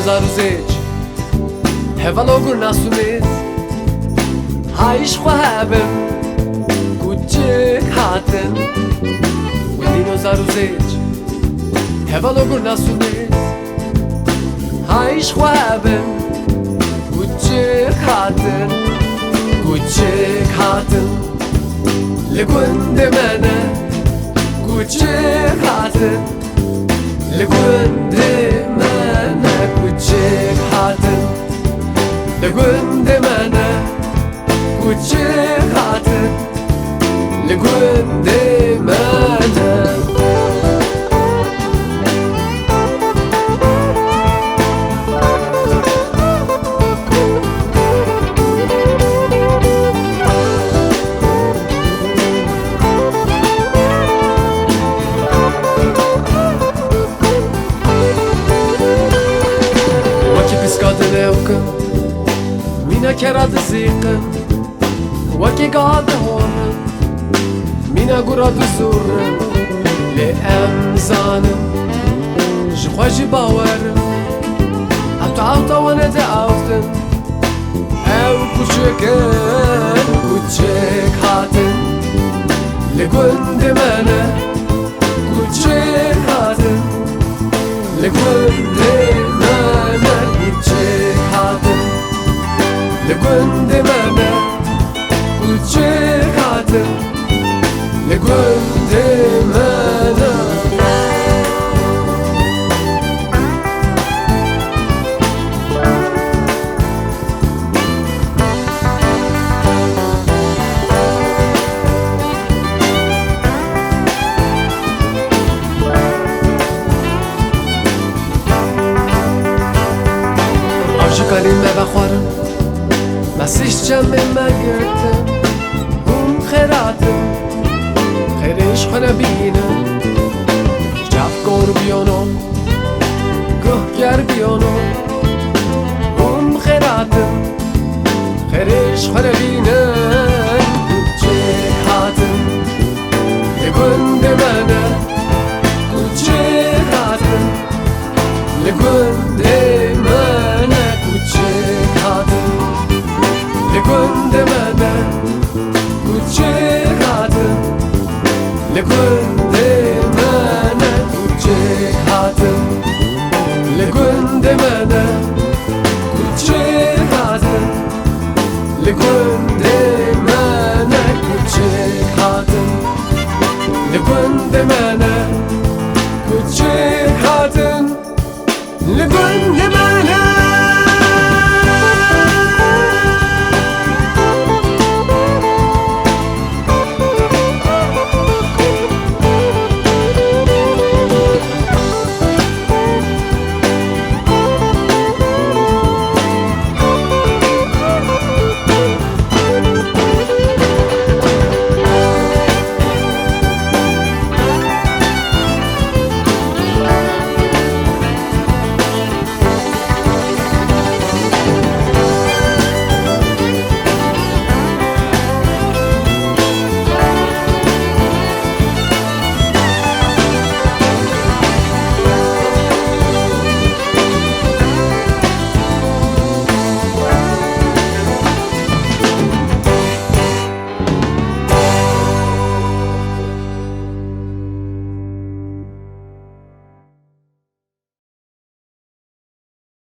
زاروزيج هفالو قرنا سوميز هايش خوابن كوتشيك هاتن ودينو زاروزيج هفالو قرنا سوميز هايش خوابن كوتشيك هاتن كوتشيك هاتن لكوند مانا كوتشيك هاتن لكوند مانا كوتشيك هاتن لكوند مانا كوتشيك هاتن لكوند مانا مينا كراد زيقن وكي قاد هون مينا قراد زورن لأمزانن جخواجي باورن عطا وانا دعوتن او كوشكن كوتشيك هاتن لكوند مانا كوتشيك هاتن لكوند مانا كوتشيك هاتن لكوند مانا كوتشيك هاتن لكوند مانا كريمة بخورم مسيش جمع مگرتم هم خیراتم خیرش خانه بینم جفگار بیانم گهگر بیانم هم خیراتم خیرش خانه بینم کوچک هاتم لگوند منه کوچک هاتم لگوند منه کوچک هاتم لگوند منه کوچک هاتم لگوند منه کوچک هاتم لگوند منه کوچک هاتم لگوند منه کوچک هاتم لگوند منه کوچک هاتم لگوند منه